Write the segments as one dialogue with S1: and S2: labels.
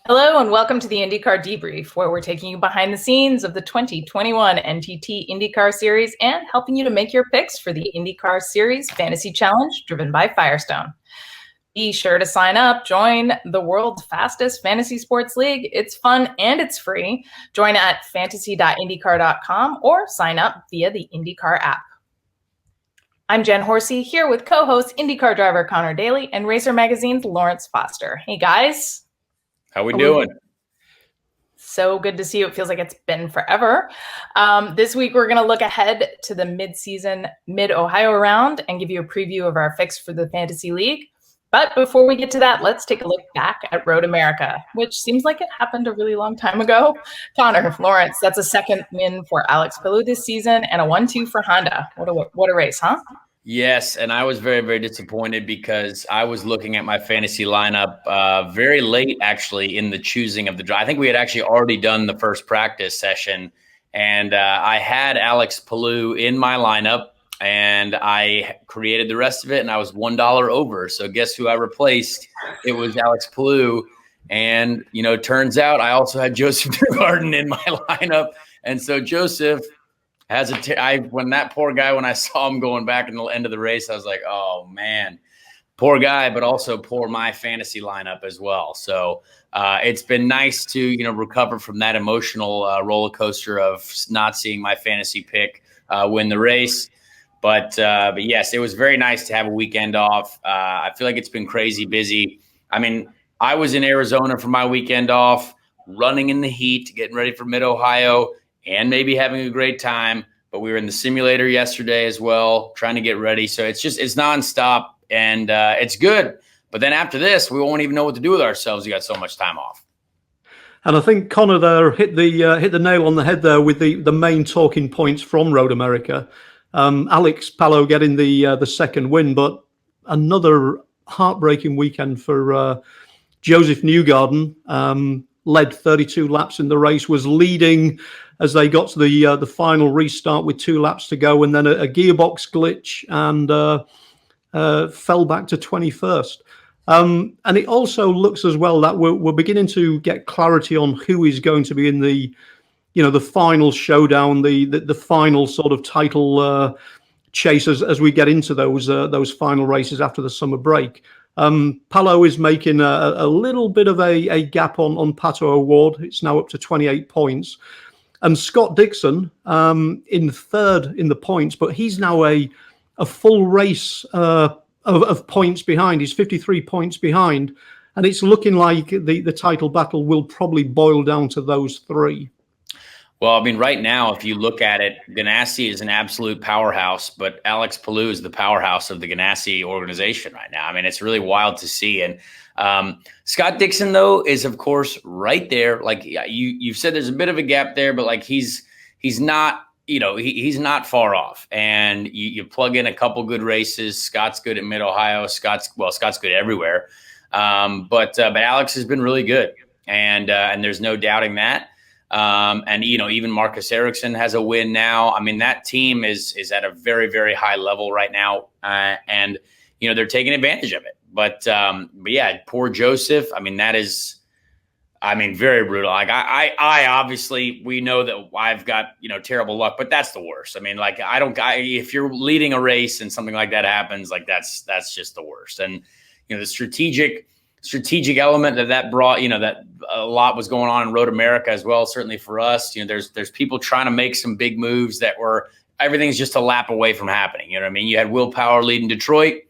S1: Hello and welcome to the INDYCAR Debrief, where we're taking you behind the scenes of the 2021 NTT INDYCAR Series and helping you to make your picks for the INDYCAR Series Fantasy Challenge driven by Firestone. Be sure to sign up, join the world's fastest fantasy sports league. It's fun and it's free. Join at fantasy.indycar.com or sign up via the INDYCAR app. I'm Jen Horsey here with co-host INDYCAR driver Connor Daly and Racer Magazine's Laurence Foster. Hey guys.
S2: How we doing?
S1: So good to see you. It feels like it's been forever. This week, we're going to look ahead to the mid-season Mid-Ohio round and give you a preview of our picks for the Fantasy League. But before we get to that, let's take a look back at Road America, which seems like it happened a really long time ago. Connor, Laurence, that's a second win for Alex Palou this season and a 1-2 for Honda. What a race, huh?
S2: Yes, and I was very, very disappointed because I was looking at my fantasy lineup very late, actually, in the choosing of the drive. I think we had actually already done the first practice session, and I had Alex Palou in my lineup, and I created the rest of it, and I was $1 over. So guess who I replaced? It was Alex Palou, and, turns out I also had Joseph Newgarden in my lineup, and so Joseph – when that poor guy, when I saw him going back in the end of the race, I was like, oh man, poor guy, but also poor my fantasy lineup as well. So it's been nice to, recover from that emotional roller coaster of not seeing my fantasy pick win the race. But yes, it was very nice to have a weekend off. I feel like it's been crazy busy. I mean, I was in Arizona for my weekend off, running in the heat, getting ready for Mid-Ohio, and maybe having a great time. But we were in the simulator yesterday as well, trying to get ready. So it's nonstop, and it's good. But then after this, we won't even know what to do with ourselves. We got so much time off.
S3: And I think Connor there hit the nail on the head there with the main talking points from Road America. Alex Palou getting the second win, but another heartbreaking weekend for Joseph Newgarden. Led 32 laps in the race, was leading as they got to the final restart with 2 laps to go, and then a gearbox glitch and fell back to 21st. And it also looks as well that we're beginning to get clarity on who is going to be in the final showdown, the final sort of title chase as we get into those final races after the summer break. Palou is making a little bit of a gap on Pato O'Ward. It's now up to 28 points. And Scott Dixon in third in the points, but he's now a full race of points behind. He's 53 points behind. And it's looking like the title battle will probably boil down to those 3.
S2: Well, I mean, right now, if you look at it, Ganassi is an absolute powerhouse, but Alex Palou is the powerhouse of the Ganassi organization right now. I mean, it's really wild to see. And Scott Dixon, though, is, of course, right there. Like you've said, there's a bit of a gap there, but like he's not, he's not far off. And you plug in a couple good races. Scott's good at Mid-Ohio. Scott's good everywhere. But Alex has been really good, and there's no doubting that. And even Marcus Ericsson has a win now. I mean, that team is at a very, very high level right now, and they're taking advantage of it. But yeah, poor Joseph. I mean, that is, very brutal. Like I obviously, we know that I've got terrible luck, but that's the worst. I mean, like if you're leading a race and something like that happens, like that's just the worst. And the strategic element that brought, that a lot was going on in Road America as well. Certainly for us, there's people trying to make some big moves that everything's just a lap away from happening. You know what I mean? You had Will Power leading Detroit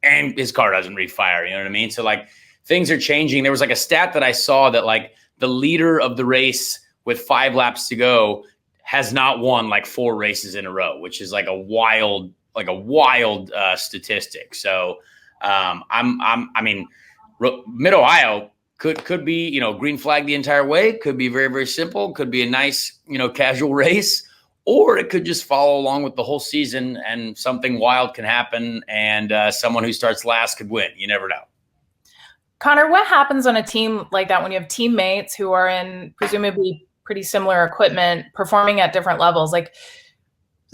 S2: and his car doesn't refire. You know what I mean? So like things are changing. There was like a stat that I saw that like the leader of the race with 5 laps to go has not won like 4 races in a row, which is like a wild statistic. So Mid-Ohio could be, green flag the entire way. Could be very, very simple. Could be a nice, casual race, or it could just follow along with the whole season and something wild can happen and someone who starts last could win. You never know.
S1: Connor, what happens on a team like that when you have teammates who are in presumably pretty similar equipment performing at different levels? Like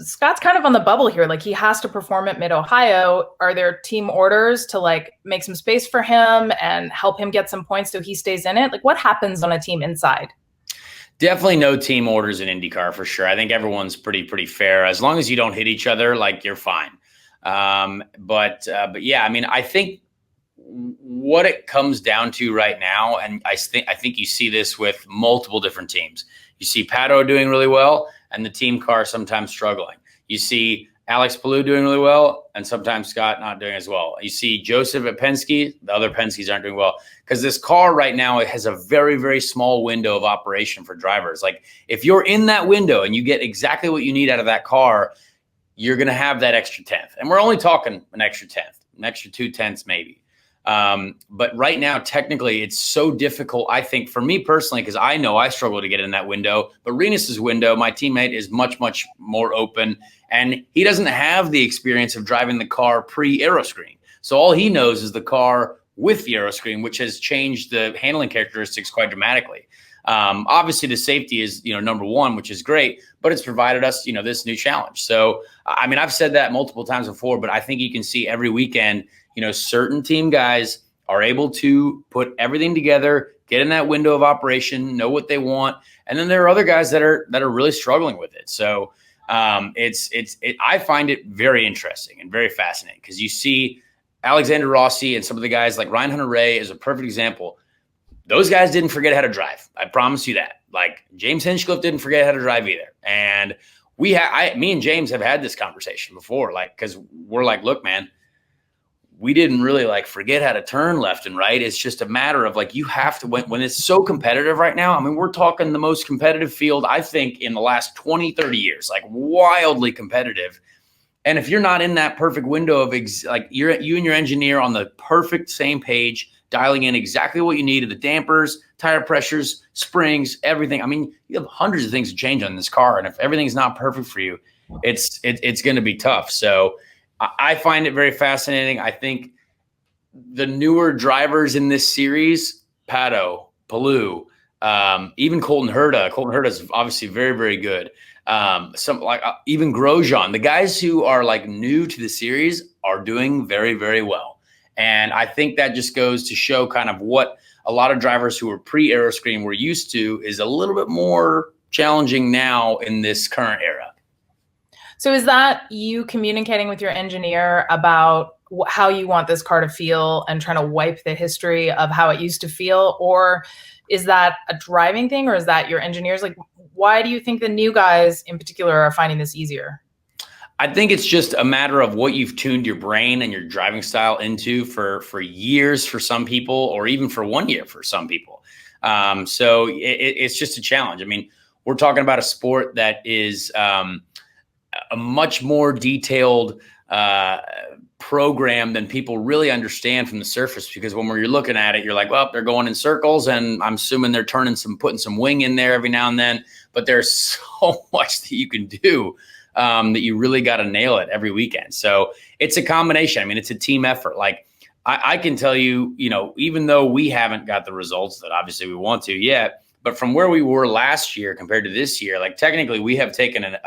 S1: Scott's kind of on the bubble here. Like, he has to perform at Mid-Ohio. Are there team orders to like make some space for him and help him get some points so he stays in it? Like, what happens on a team inside?
S2: Definitely no team orders in IndyCar for sure. I think everyone's pretty fair. As long as you don't hit each other, like, you're fine. But yeah, I mean, I think what it comes down to right now, and I think you see this with multiple different teams. You see Pato doing really well, and the team car sometimes struggling. You see Alex Palou doing really well, and sometimes Scott not doing as well. You see Joseph at Penske, the other Penskes aren't doing well. Because this car right now, it has a very, very small window of operation for drivers. Like, if you're in that window and you get exactly what you need out of that car, you're going to have that extra 10th. And we're only talking an extra 10th, an extra 2 tenths maybe. But right now, technically, it's so difficult, I think, for me personally, because I know I struggle to get in that window. But Renus's window, my teammate, is much, much more open. And he doesn't have the experience of driving the car pre-aeroscreen. So all he knows is the car with the aeroscreen, which has changed the handling characteristics quite dramatically. Obviously, the safety is, number one, which is great, but it's provided us, this new challenge. So, I mean, I've said that multiple times before, but I think you can see every weekend, certain team guys are able to put everything together, get in that window of operation, know what they want. And then there are other guys that are really struggling with it. So I find it very interesting and very fascinating, because you see Alexander Rossi and some of the guys like Ryan Hunter-Reay is a perfect example. Those guys didn't forget how to drive. I promise you that. Like, James Hinchcliffe didn't forget how to drive either. And me and James have had this conversation before, like, because we're like, look, man, we didn't really like forget how to turn left and right. It's just a matter of like, you have to, when it's so competitive right now, I mean, we're talking the most competitive field, I think, in the last 20, 30 years, like wildly competitive. And if you're not in that perfect window of like you and your engineer on the perfect same page, dialing in exactly what you need of the dampers, tire pressures, springs, everything. I mean, you have hundreds of things to change on this car. And if everything's not perfect for you, it's going to be tough. So I find it very fascinating. I think the newer drivers in this series, Pato, Palou, even Colton Herta is obviously very, very good. Even Grosjean, the guys who are like new to the series are doing very, very well. And I think that just goes to show kind of what a lot of drivers who were pre-aeroscreen were used to is a little bit more challenging now in this current era.
S1: So is that you communicating with your engineer about how you want this car to feel and trying to wipe the history of how it used to feel? Or is that a driving thing, or is that your engineers? Like, why do you think the new guys in particular are finding this easier?
S2: I think it's just a matter of what you've tuned your brain and your driving style into for years for some people, or even for 1 year for some people. So it's just a challenge. I mean, we're talking about a sport that is a much more detailed program than people really understand from the surface, because when you're looking at it, you're like, well, they're going in circles, and I'm assuming they're putting some wing in there every now and then, but there's so much that you can do that you really got to nail it every weekend. So it's a combination. I mean, it's a team effort. Like, I can tell you, even though we haven't got the results that obviously we want to yet, but from where we were last year compared to this year, like, technically we have taken a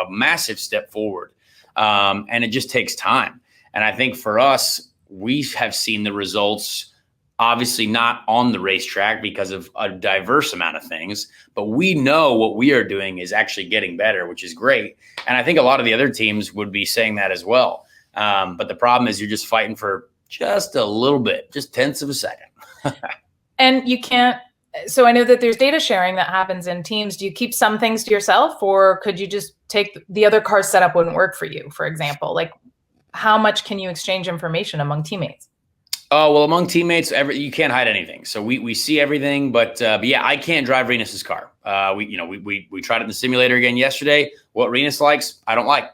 S2: massive step forward, and it just takes time. And I think for us, we have seen the results, obviously not on the racetrack because of a diverse amount of things, but we know what we are doing is actually getting better, which is great. And I think a lot of the other teams would be saying that as well. But the problem is you're just fighting for just a little bit, just tenths of a second.
S1: And you can't. So I know that there's data sharing that happens in teams. Do you keep some things to yourself, or could you just take the other car's setup wouldn't work for you, for example? Like, how much can you exchange information among teammates?
S2: Oh, well, among teammates, you can't hide anything. So we see everything, but yeah, I can't drive Renus's car. We tried it in the simulator again yesterday. What Renus likes, I don't like.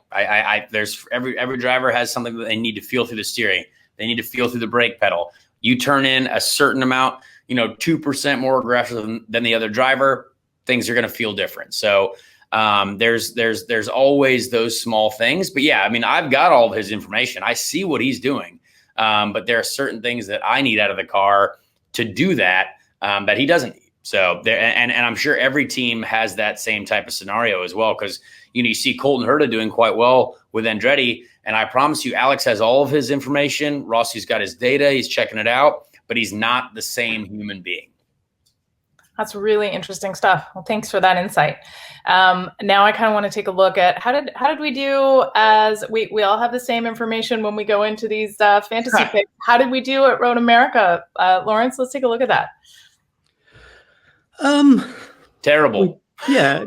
S2: There's every driver has something that they need to feel through the steering. They need to feel through the brake pedal. You turn in a certain amount, 2% more aggressive than the other driver, things are going to feel different. So there's always those small things. But yeah, I mean, I've got all of his information. I see what he's doing. But there are certain things that I need out of the car to do that, that he doesn't need. So there, and I'm sure every team has that same type of scenario as well, because you see Colton Herta doing quite well with Andretti, and I promise you, Alex has all of his information. Rossi's got his data; he's checking it out, but he's not the same human being.
S1: That's really interesting stuff. Well, thanks for that insight. Now I kind of want to take a look at how did we do, as we all have the same information when we go into these fantasy picks. How did we do at Road America? Laurence, let's take a look at that.
S2: Terrible.
S3: Yeah.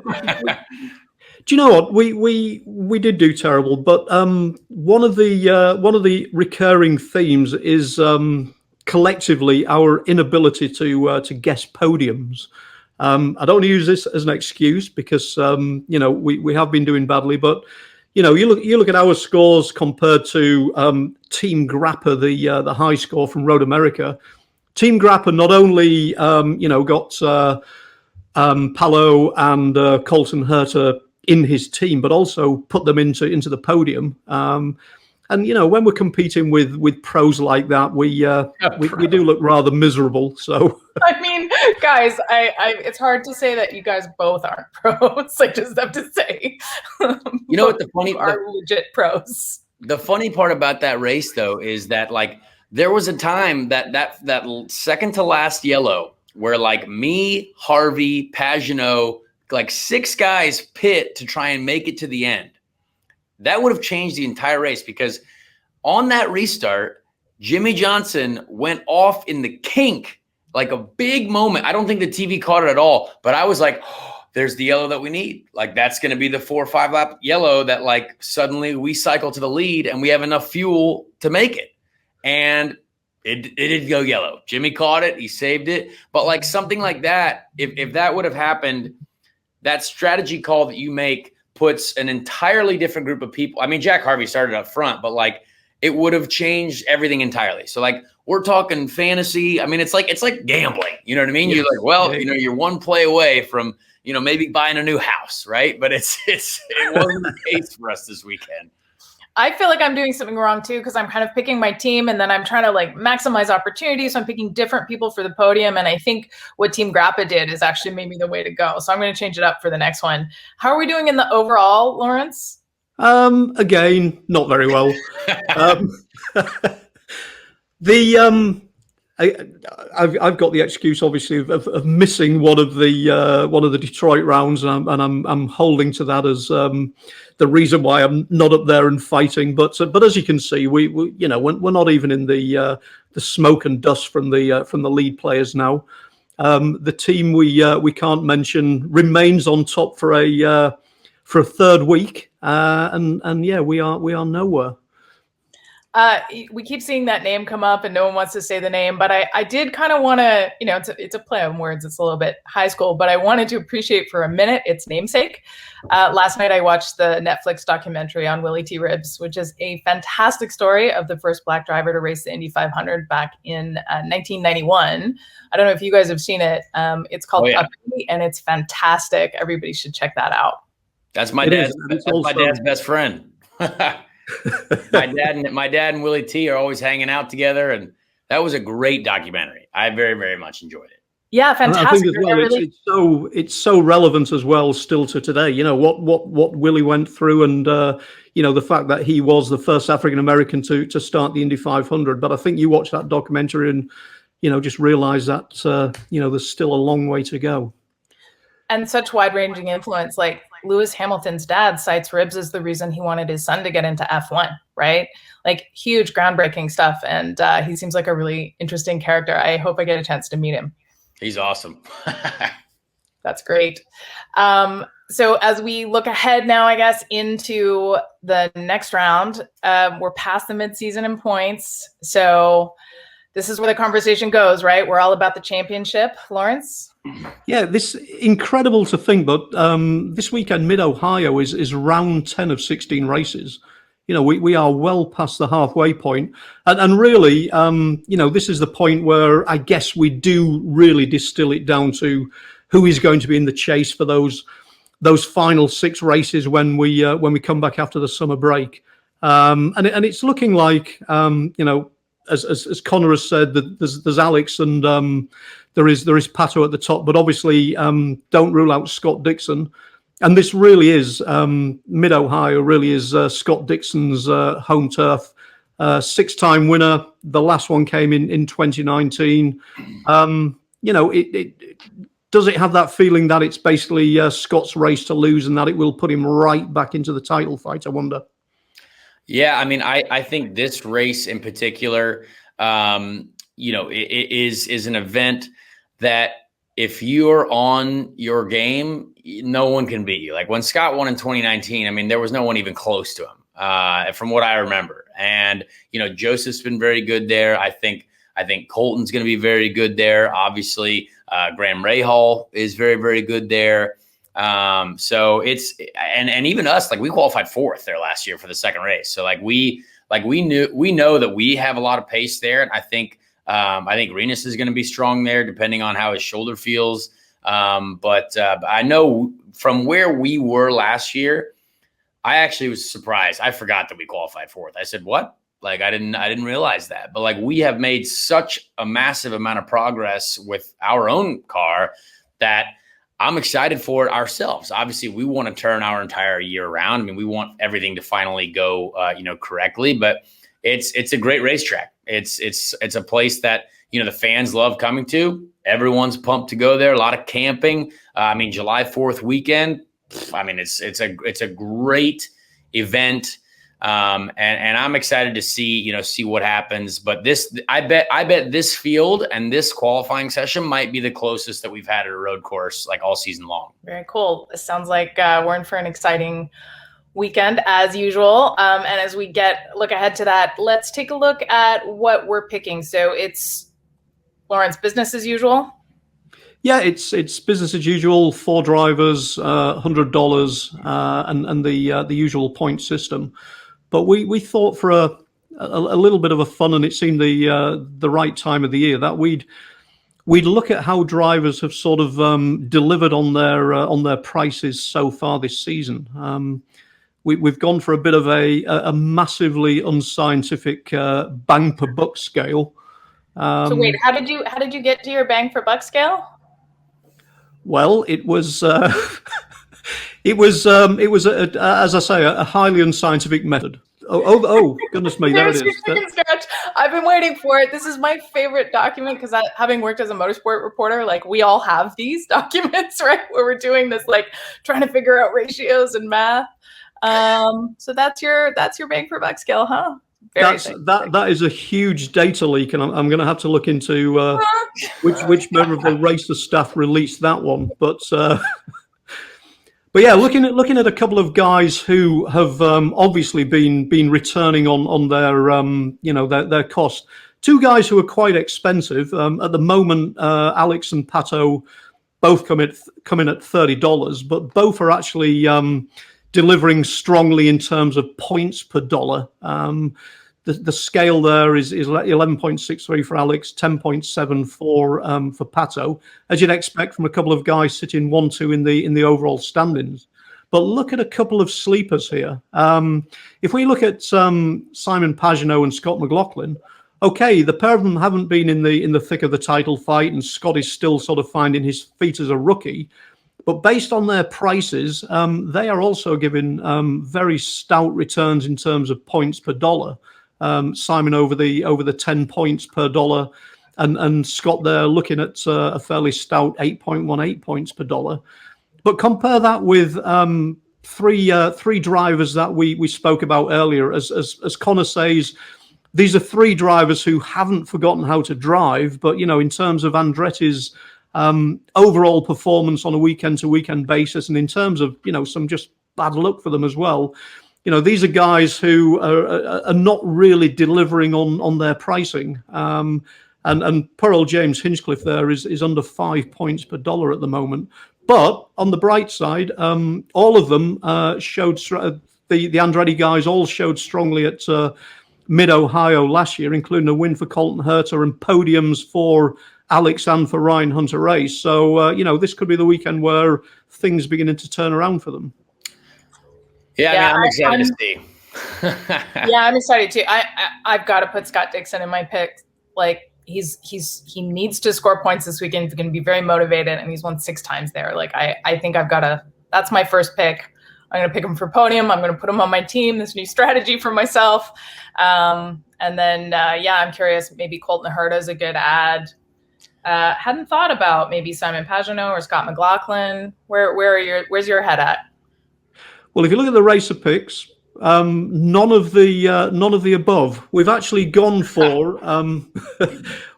S3: Do you know what, we did do terrible, but one of the recurring themes is collectively our inability to guess podiums. I don't use this as an excuse, because we have been doing badly, but you look at our scores compared to Team Grappa, the high score from Road America. Team Grappa not only got Palo and Colton Herta in his team, but also put them into the podium. And when we're competing with pros like that, we do look rather miserable. So
S1: I mean, guys, it's hard to say that you guys both aren't pros. I just have to say,
S2: you know what the funny
S1: are legit pros.
S2: The funny part about that race, though, is that there was a time that second to last yellow where me, Harvey, Pagenaud, 6 guys pit to try and make it to the end. That would have changed the entire race, because on that restart, Jimmy Johnson went off in the kink, a big moment. I don't think the TV caught it at all, but I was like, oh, there's the yellow that we need. That's going to be the 4 or 5 lap yellow that suddenly we cycle to the lead and we have enough fuel to make it. And it did go yellow. Jimmy caught it. He saved it. But something like that, if that would have happened, that strategy call that you make puts an entirely different group of people. I mean, Jack Harvey started up front, but it would have changed everything entirely. So we're talking fantasy. I mean, it's like gambling. You know what I mean?
S3: Yes.
S2: You're well, you're one play away from, maybe buying a new house, right? But it wasn't the case for us this weekend.
S1: I feel like I'm doing something wrong too, because I'm kind of picking my team and then I'm trying to maximize opportunities. So I'm picking different people for the podium. And I think what Team Grappa did is actually maybe the way to go. So I'm going to change it up for the next one. How are we doing in the overall, Laurence?
S3: Again, not very well. I've got the excuse, obviously, of missing one of the Detroit rounds, and I'm holding to that as the reason why I'm not up there and fighting. But as you can see, we're not even in the smoke and dust from the lead players now. The team we can't mention remains on top for a third week, and yeah, we are nowhere.
S1: We keep seeing that name come up and no one wants to say the name, but I did kind of want to, it's a play on words. It's a little bit high school, but I wanted to appreciate for a minute its namesake. Last night I watched the Netflix documentary on Willy T ribs, which is a fantastic story of the first Black driver to race the Indy 500 back in 1991. I don't know if you guys have seen it. It's called Uppity, and it's fantastic. Everybody should check that out.
S2: That's my dad's best friend. My dad and Willy T are always hanging out together, and that was a great documentary. I very, very much enjoyed it.
S1: Yeah, fantastic.
S3: I think as well, it's so relevant as well still to today. What Willy went through, and the fact that he was the first African American to start the Indy 500. But I think you watch that documentary and just realize that there's still a long way to go.
S1: And such wide-ranging influence, Lewis Hamilton's dad cites ribs as the reason he wanted his son to get into F1, right? Huge groundbreaking stuff. And he seems like a really interesting character. I hope I get a chance to meet him.
S2: He's awesome.
S1: That's great. So as we look ahead now, I guess, into the next round, we're past the midseason in points. So this is where the conversation goes, right? We're all about the championship. Laurence?
S3: Yeah, this incredible to think, but this weekend, Mid-Ohio is round 10 of 16 races. We are well past the halfway point. And really, this is the point where I guess we do really distill it down to who is going to be in the chase for those final 6 races when we come back after the summer break. And it's looking like, as Conor has said, that there's Alex and there is Pato at the top, but obviously don't rule out Scott Dixon. And this really is Mid-Ohio, really is Scott Dixon's home turf. 6-time winner. The last one came in 2019. Does it have that feeling that it's basically Scott's race to lose and that it will put him right back into the title fight, I wonder?
S2: Yeah, I mean, I think this race in particular, it is an event that if you're on your game, no one can beat you. Like when Scott won in 2019, I mean, there was no one even close to him, from what I remember. And, Joseph's been very good there. I think Colton's going to be very good there. Obviously, Graham Rahal is very, very good there. So it's, and even us, like we qualified 4th there last year for the second race. So we know that we have a lot of pace there. And I think Renus is going to be strong there depending on how his shoulder feels. But I know from where we were last year, I actually was surprised. I forgot that we qualified 4th. I said, what? Like, I didn't realize that, but we have made such a massive amount of progress with our own car that I'm excited for it ourselves. Obviously, we want to turn our entire year around. I mean, we want everything to finally go, correctly. But it's a great racetrack. It's a place that the fans love coming to. Everyone's pumped to go there. A lot of camping. July 4th weekend. It's a great event. And I'm excited to see what happens. But I bet this field and this qualifying session might be the closest that we've had at a road course all season long.
S1: Very cool. It sounds like we're in for an exciting weekend as usual. And as we look ahead to that, let's take a look at what we're picking. So it's Laurence, business as usual.
S3: Yeah, it's business as usual. 4 drivers, $100, and the usual point system. But we thought for a little bit of a fun, and it seemed the right time of the year, that we'd look at how drivers have sort of delivered on their prices so far this season. We've gone for a bit of a massively unscientific bang per buck scale.
S1: So wait, how did you get to your bang per buck scale?
S3: Well, it was. It was, as I say, a highly unscientific method. Oh, goodness me, there it is.
S1: I've been waiting for it. This is my favorite document because having worked as a motorsport reporter, we all have these documents, right? Where we're doing this, trying to figure out ratios and math. So that's your bang per buck scale, huh?
S3: That is a huge data leak, and I'm going to have to look into which member of the racer staff released that one, but. But yeah, looking at a couple of guys who have obviously been returning on their their cost. 2 guys who are quite expensive at the moment. Alex and Pato both come in at $30, but both are actually delivering strongly in terms of points per dollar. The scale there is 11.63 for Alex, 10.7 for Pato, as you'd expect from a couple of guys sitting 1-2 in the overall standings. But look at a couple of sleepers here. If we look at Simon Pagenaud and Scott McLaughlin, okay, the pair of them haven't been in the thick of the title fight, and Scott is still sort of finding his feet as a rookie. But based on their prices, they are also giving very stout returns in terms of points per dollar. Simon over the 10 points per dollar, and Scott there looking at a fairly stout 8.18 points per dollar. But compare that with three drivers that we spoke about earlier. As Conor says, these are 3 drivers who haven't forgotten how to drive. But in terms of Andretti's overall performance on a weekend to weekend basis, and in terms of some just bad luck for them as well. These are guys who are not really delivering on their pricing. And poor old James Hinchcliffe there is under 5 points per dollar at the moment. But on the bright side, all of them showed, the Andretti guys all showed strongly at Mid-Ohio last year, including a win for Colton Herta and podiums for Alex and for Ryan Hunter-Race. So, this could be the weekend where things are beginning to turn around for them.
S2: Yeah, I'm excited to see.
S1: Yeah, I'm excited too. I've got to put Scott Dixon in my pick. Like he needs to score points this weekend. He's going to be very motivated, and he's won 6 times there. Like I think I've got to. That's my first pick. I'm going to pick him for podium. I'm going to put him on my team. This new strategy for myself. And then I'm curious. Maybe Colton Herta is a good ad. Hadn't thought about maybe Simon Pagenaud or Scott McLaughlin. Where's your head at?
S3: Well, if you look at the racer picks, none of the above. We've actually gone for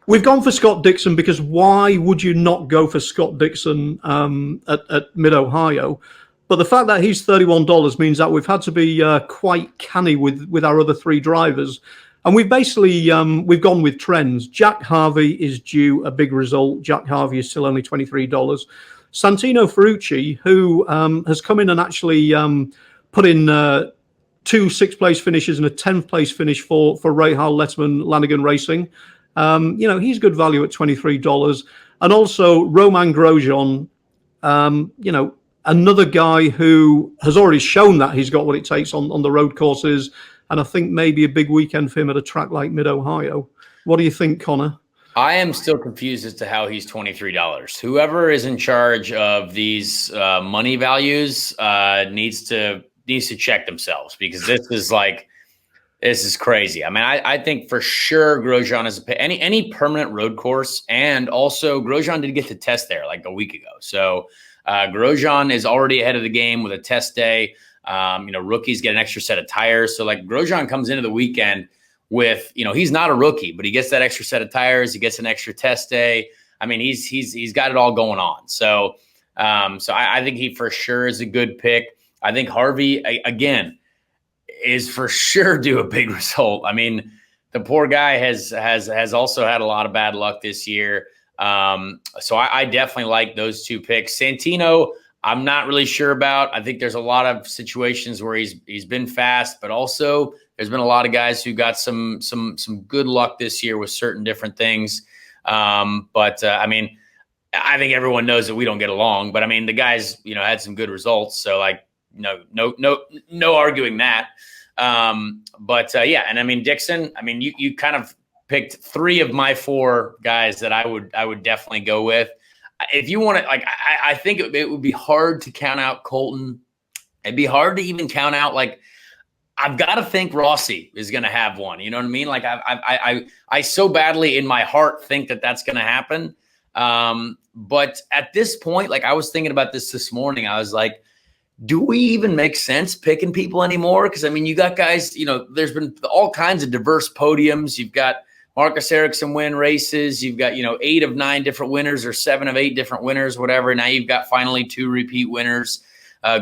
S3: we've gone for Scott Dixon, because why would you not go for Scott Dixon at Mid-Ohio? But the fact that he's $31 means that we've had to be quite canny with our other 3 drivers. And we've basically we've gone with trends. Jack Harvey is due a big result. Jack Harvey is still only $23. Santino Ferrucci, who has come in and actually put in 2 6th place finishes and a 10th place finish for Rahal Letterman Lanigan Racing. He's good value at $23. And also Romain Grosjean, another guy who has already shown that he's got what it takes on the road courses. And I think maybe a big weekend for him at a track like Mid-Ohio. What do you think, Connor?
S2: I am still confused as to how he's $23. Whoever is in charge of these money values needs to check themselves, because this is crazy. I mean, I think for sure Grosjean is any permanent road course, and also Grosjean did get to test there like a week ago. So Grosjean is already ahead of the game with a test day. Rookies get an extra set of tires. So like Grosjean comes into the weekend with, he's not a rookie, but he gets that extra set of tires. He gets an extra test day. I mean, he's got it all going on. So I think he for sure is a good pick. I think Harvey again is for sure due a big result. I mean, the poor guy has also had a lot of bad luck this year. So I definitely like those 2 picks. Santino, I'm not really sure about. I think there's a lot of situations where he's been fast, but also there's been a lot of guys who got some good luck this year with certain different things. I mean, I think everyone knows that we don't get along, but I mean, the guys, had some good results. So like, no arguing that. And I mean, Dixon, I mean, you kind of picked 3 of my 4 guys that I would definitely go with. If you want to, like, I think it would be hard to count out Colton. It'd be hard to even count out, like, I've got to think Rossi is going to have one. You know what I mean? Like, I so badly in my heart think that that's going to happen. But at this point, like, I was thinking about this morning. I was like, do we even make sense picking people anymore? Because, I mean, you got guys, there's been all kinds of diverse podiums. You've got Marcus Ericsson win races. You've got, 8 of 9 different winners, or 7 of 8 different winners, whatever. Now you've got finally 2 repeat winners.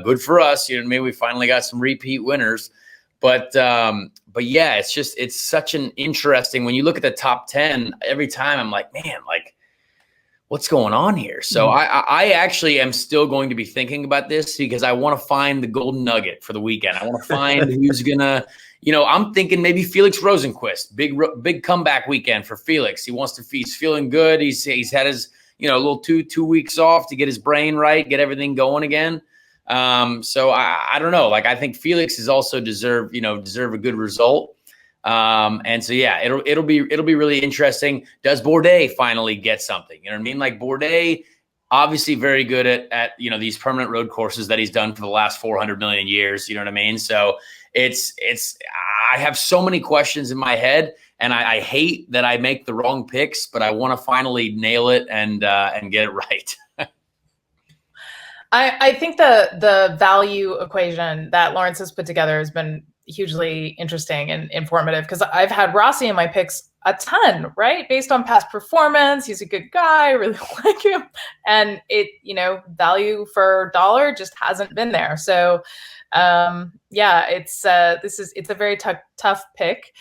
S2: Good for us. Maybe we finally got some repeat winners. But yeah, it's such an interesting, when you look at the top 10, every time I'm like, man, like, what's going on here? So I actually am still going to be thinking about this, because I want to find the golden nugget for the weekend. I want to find who's going to, I'm thinking maybe Felix Rosenqvist, big comeback weekend for Felix. He's feeling good. He's had his, little two weeks off to get his brain right, get everything going again. So I don't know. Like, I think Felix is also deserve a good result. And so, yeah, it'll be really interesting. Does Bourdais finally get something? You know what I mean? Like, Bourdais, obviously very good at these permanent road courses that he's done for the last 400 million years. You know what I mean? So I have so many questions in my head, and I hate that I make the wrong picks, but I want to finally nail it and get it right.
S1: I think the value equation that Laurence has put together has been hugely interesting and informative, because I've had Rossi in my picks a ton, right? Based on past performance. He's a good guy, I really like him. And value for dollar just hasn't been there. So it's a very tough pick.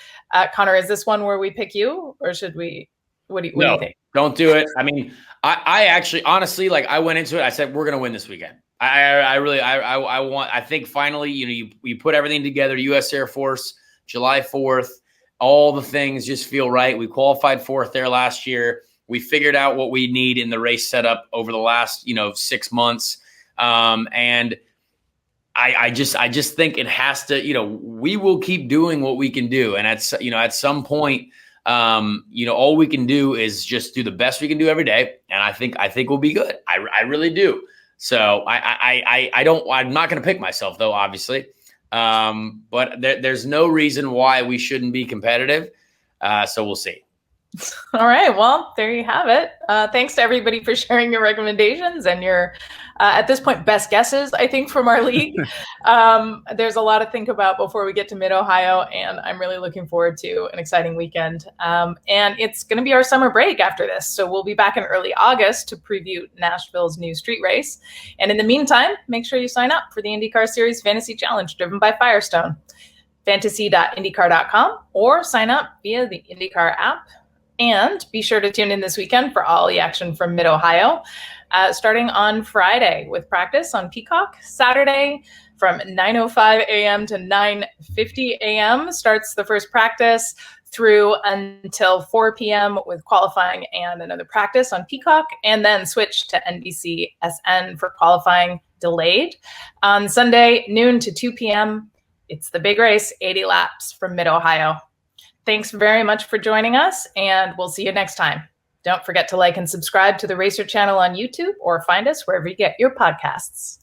S1: Connor, is this one where we pick you, or should we, what do you think?
S2: Don't do it. I mean, I actually, honestly, like, I went into it, I said, we're going to win this weekend. I think finally, you put everything together, U.S. Air Force, July 4th, all the things just feel right. We qualified 4th there last year. We figured out what we need in the race setup over the last, 6 months. And I just think it has to, we will keep doing what we can do. And at some point, all we can do is just do the best we can do every day. And I think we'll be good. I really do. So I'm not going to pick myself though, obviously. But there's no reason why we shouldn't be competitive. So we'll see.
S1: All right. Well, there you have it. Thanks to everybody for sharing your recommendations and your, at this point, best guesses, I think, from our league. There's a lot to think about before we get to Mid-Ohio, and I'm really looking forward to an exciting weekend. And it's going to be our summer break after this. So we'll be back in early August to preview Nashville's new street race. And in the meantime, make sure you sign up for the INDYCAR Series Fantasy Challenge driven by Firestone. Fantasy.indycar.com, or sign up via the INDYCAR app. And be sure to tune in this weekend for all the action from Mid-Ohio, starting on Friday with practice on Peacock. Saturday from 9:05 a.m. to 9:50 a.m. starts the first practice through until 4 p.m. with qualifying and another practice on Peacock, and then switch to NBCSN for qualifying delayed. On Sunday, noon to 2 p.m., it's the big race, 80 laps from Mid-Ohio. Thanks very much for joining us, and we'll see you next time. Don't forget to like and subscribe to the Racer channel on YouTube, or find us wherever you get your podcasts.